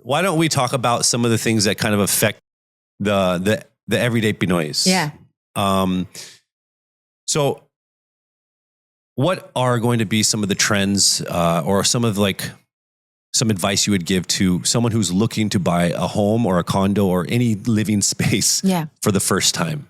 why don't we talk about some of the things that kind of affect the everyday Pinoys? Yeah. So what are going to be some of the trends or some advice you would give to someone who's looking to buy a home or a condo or any living space for the first time?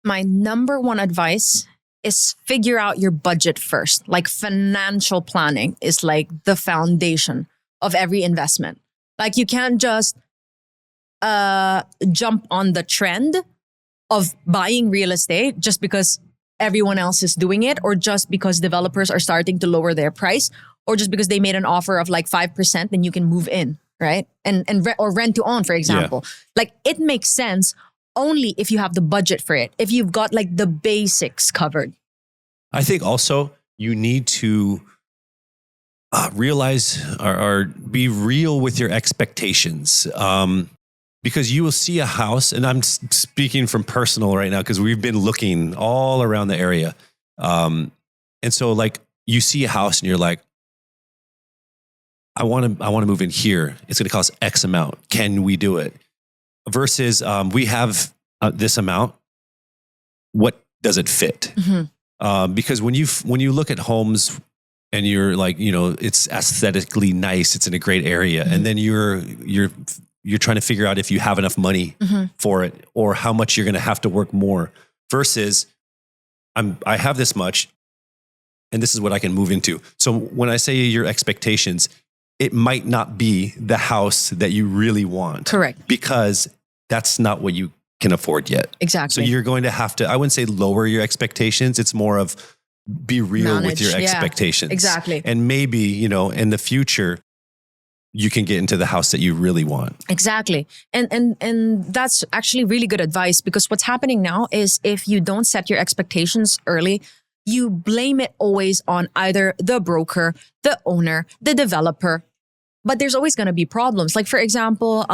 My number one advice is figure out your budget first. Like financial planning is like the foundation of every investment. Like you can't just jump on the trend of buying real estate just because everyone else is doing it, or just because developers are starting to lower their price, or just because they made an offer of like 5%, then you can move in, right? Or rent to own, for example. Like it makes sense only if you have the budget for it, if you've got like the basics covered. I think also you need to realize or be real with your expectations. Because you will see a house, and I'm speaking from personal right now because we've been looking all around the area. And so like you see a house and you're like, I want to move in here. It's going to cost X amount. Can we do it? Versus we have this amount. What does it fit? Mm-hmm. Because when you look at homes and you're like, it's aesthetically nice, it's in a great area, mm-hmm. and then you're trying to figure out if you have enough money mm-hmm. for it or how much you're going to have to work more versus I have this much and this is what I can move into. So when I say your expectations, it might not be the house that you really want. Correct. Because that's not what you can afford yet. Exactly. So you're going to have to, I wouldn't say lower your expectations. It's more of be real with your expectations. Exactly. And maybe, in the future, you can get into the house that you really want. Exactly. And that's actually really good advice, because what's happening now is if you don't set your expectations early, you blame it always on either the broker, the owner, the developer. But there's always going to be problems. Like, for example,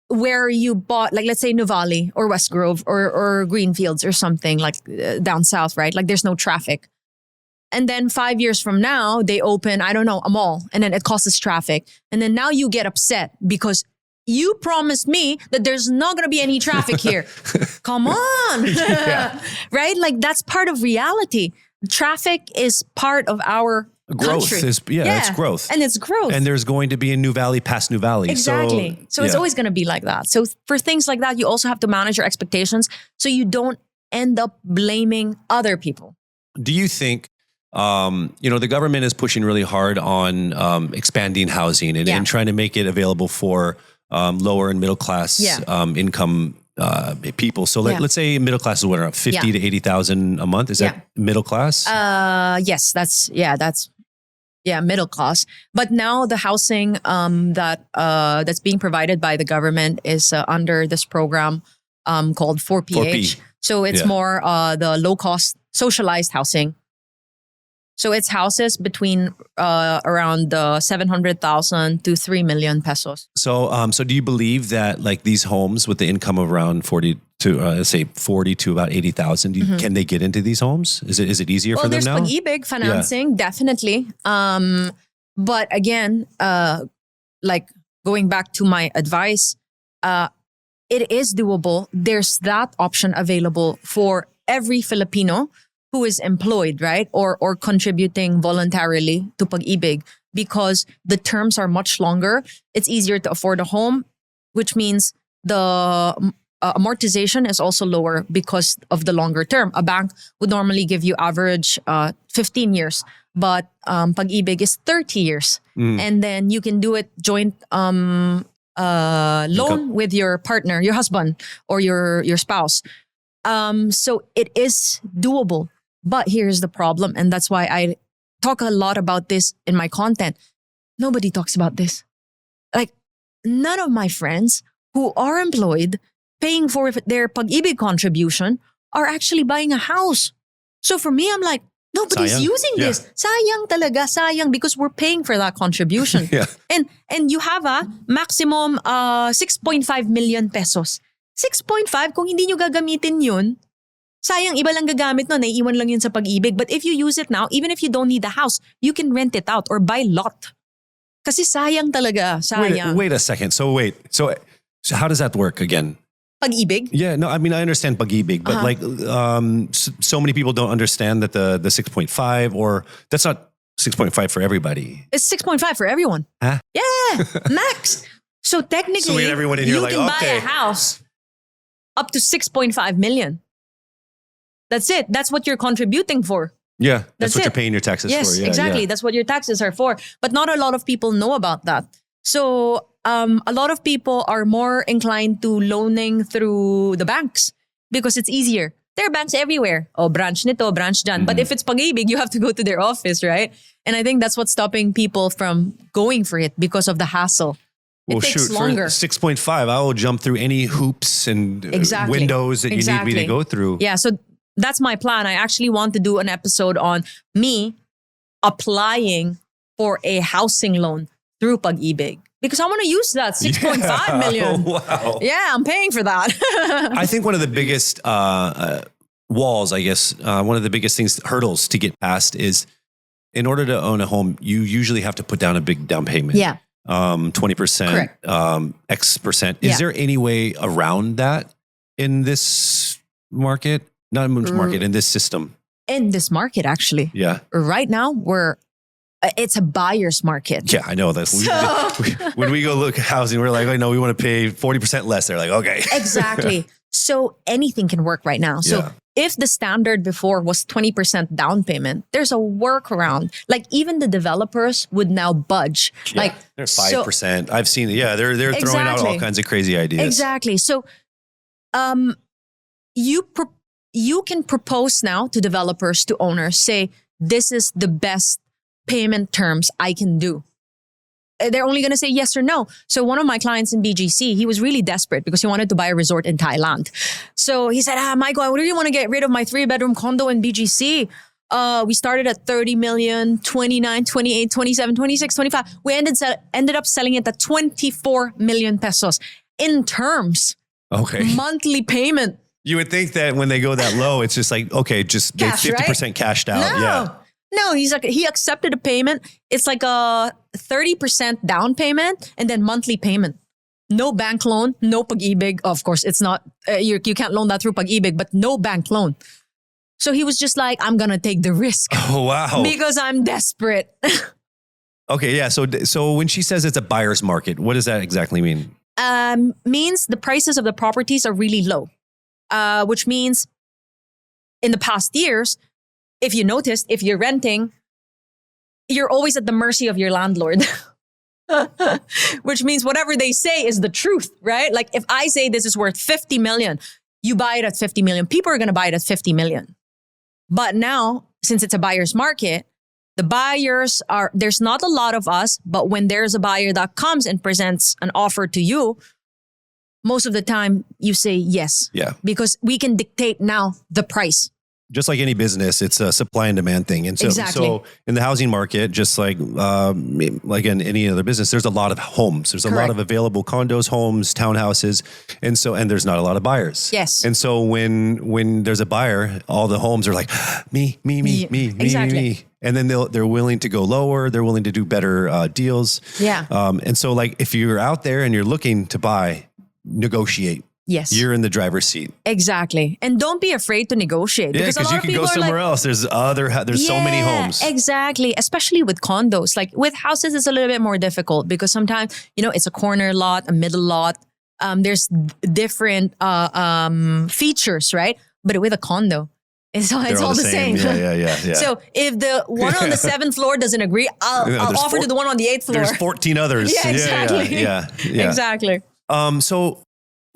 where you bought, like, let's say Nuvali or West Grove or Greenfields or something like down south, right? Like there's no traffic. And then 5 years from now, they open, I don't know, a mall, and then it causes traffic. And then now you get upset because you promised me that there's not going to be any traffic here. Come on. Right? Like that's part of reality. Traffic is part of our growth. Country. It's growth. And it's growth. And there's going to be a new valley past new valley. Exactly. So it's always going to be like that. So for things like that, you also have to manage your expectations so you don't end up blaming other people. Do you think the government is pushing really hard on expanding housing and trying to make it available for lower and middle class income people. So let's say middle class is what, around 50 to 80,000 a month. Is that middle class? Yes, that's middle class. But now the housing that's being provided by the government is under this program called 4PH. So it's more the low cost socialized housing. So it's houses between around 700,000 to 3 million pesos. So do you believe that like these homes with the income of around 40 to about 80,000, can they get into these homes? Is it easier for them now? Well, there's pag-ibig financing, definitely. But again, like going back to my advice, it is doable. There's that option available for every Filipino who is employed, right? Or contributing voluntarily to pag-ibig, because the terms are much longer. It's easier to afford a home, which means the amortization is also lower because of the longer term. A bank would normally give you average 15 years, but pag-ibig is 30 years. And then you can do it joint loan with your partner, your husband, or your spouse. So it is doable. But here's the problem, and that's why I talk a lot about this in my content. Nobody talks about this. Like, none of my friends who are employed, paying for their pag-ibig contribution, are actually buying a house. So for me, I'm like, nobody's using this. Sayang talaga, sayang, because we're paying for that contribution. And you have a maximum 6.5 million pesos. 6.5, kung hindi nyo gagamitin yun, sayang, iba lang gagamit no, naiiwan lang yun sa pag-ibig. But if you use it now, even if you don't need the house, you can rent it out or buy lot. Kasi sayang talaga. Sayang. Wait a second. So how does that work again? Pag-ibig? Yeah, no, I mean, I understand pag-ibig, but like, so many people don't understand that the 6.5, or that's not 6.5 for everybody. It's 6.5 for everyone. Huh? Yeah, max. So technically, So we had everyone in here you like, can buy okay. a house up to 6.5 million. That's it. That's what you're contributing for. Yeah, that's what it. you're paying your taxes Yes, for. Yeah, exactly. yeah. That's what your taxes are for. But not a lot of people know about that. So a lot of people are more inclined to loaning through the banks because it's easier. There are banks everywhere. Oh, branch nito, branch dyan. But if it's pag-ibig, you have to go to their office, right? And I think that's what's stopping people from going for it because of the hassle. It takes longer. For 6.5, I will jump through any hoops and Exactly. windows that you need me to go through. Yeah, so that's my plan. I actually want to do an episode on me applying for a housing loan through pag-ibig. Because I want to use that 6.5 million. Wow. Yeah, I'm paying for that. I think one of the biggest walls, I guess, one of the biggest hurdles to get past is, in order to own a home, you usually have to put down a big down payment. Yeah. 20%, X percent. Is there any way around that in this market? Not in this market, in this system. In this market, actually. Yeah. Right now, it's a buyer's market. Yeah, I know that. When we go look at housing, we're like, oh, no, we want to pay 40% less. They're like, okay. Exactly. So anything can work right now. So if the standard before was 20% down payment, there's a workaround. Like even the developers would now budge. Yeah, like they're 5%. I've seen it. Yeah, they're throwing out all kinds of crazy ideas. Exactly. So you can propose now to developers, to owners, say, this is the best payment terms I can do. They're only going to say yes or no. So one of my clients in BGC, he was really desperate because he wanted to buy a resort in Thailand. So he said, Michael, I really want to get rid of my 3-bedroom condo in BGC. We started at 30 million, 29, 28, 27, 26, 25. We ended up selling it at 24 million pesos in terms. Okay. Monthly payment. You would think that when they go that low, it's just like, okay, just cash, 50% right? cashed out. No. Yeah. No, he accepted a payment. It's like a 30% down payment and then monthly payment. No bank loan, no pag-ibig. Of course, it's not, you can't loan that through pag-ibig, but no bank loan. So he was just like, I'm going to take the risk. Oh, wow. Because I'm desperate. Okay, yeah. So when she says it's a buyer's market, what does that exactly mean? Means the prices of the properties are really low, which means in the past years, if you noticed, if you're renting, you're always at the mercy of your landlord. Which means whatever they say is the truth, right? Like if I say this is worth 50 million, you buy it at 50 million. People are going to buy it at 50 million. But now, since it's a buyer's market, the buyers there's not a lot of us, but when there's a buyer that comes and presents an offer to you, most of the time you say yes. Yeah. Because we can dictate now the price. Just like any business, it's a supply and demand thing. And so in the housing market, just like in any other business, there's a lot of homes. There's a lot of available condos, homes, townhouses. And there's not a lot of buyers. Yes. And so when there's a buyer, all the homes are like, me. And then they're willing to go lower. They're willing to do better deals. Yeah. And so like if you're out there and you're looking to buy, negotiate. Yes. You're in the driver's seat. Exactly. And don't be afraid to negotiate. Yeah, because you can go somewhere else. There's so many homes. Exactly. Especially with condos. Like with houses, it's a little bit more difficult because sometimes, it's a corner lot, a middle lot. There's different features, right? But with a condo, it's all the same. Yeah. So if the one on the 7th floor doesn't agree, I'll offer to the one on the 8th floor. There's 14 others. Yeah, exactly. Yeah. Exactly. So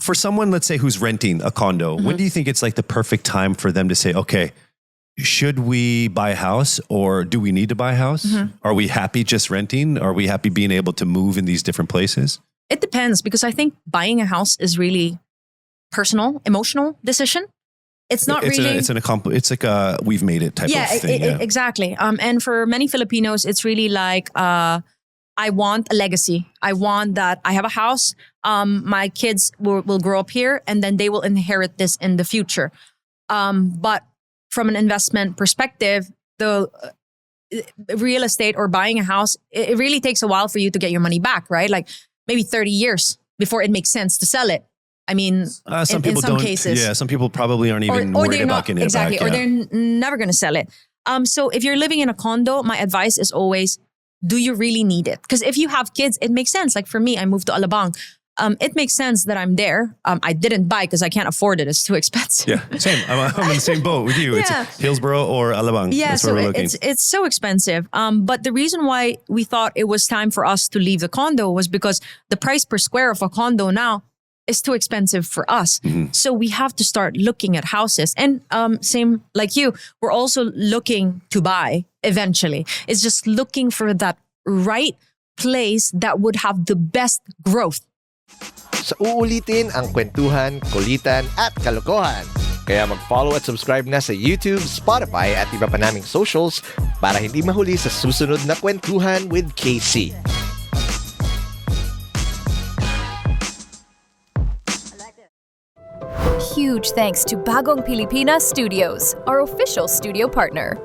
for someone, let's say, who's renting a condo, when do you think it's like the perfect time for them to say, okay, should we buy a house or do we need to buy a house? Are we happy just renting? Are we happy being able to move in these different places? It depends because I think buying a house is really personal, emotional decision. It's not it's like a we've made it type of thing. Exactly. And for many Filipinos, it's really like, I want a legacy. I want that I have a house. My kids will grow up here and then they will inherit this in the future. But from an investment perspective, real estate or buying a house, it really takes a while for you to get your money back, right? Like maybe 30 years before it makes sense to sell it. I mean, some people in some don't. cases. Yeah, some people probably aren't even worried about getting exactly, it back. or they're never going to sell it. So if you're living in a condo, my advice is always, do you really need it? Because if you have kids, it makes sense. Like for me, I moved to Alabang. It makes sense that I'm there. I didn't buy because I can't afford it. It's too expensive. Yeah, same. I'm in the same boat with you. Yeah. It's Hillsborough or Alabang. Yeah, That's so where we're looking. it's so expensive. But the reason why we thought it was time for us to leave the condo was because the price per square of a condo now is too expensive for us. So we have to start looking at houses. And same like you, we're also looking to buy eventually. It's just looking for that right place that would have the best growth. Sa uulitin ang kwentuhan, kulitan at kalokohan. Kaya mag-follow at subscribe na sa YouTube, Spotify at iba pa naming socials para hindi mahuli sa susunod na kwentuhan with KC. Huge thanks to Bagong Pilipinas Studios, our official studio partner.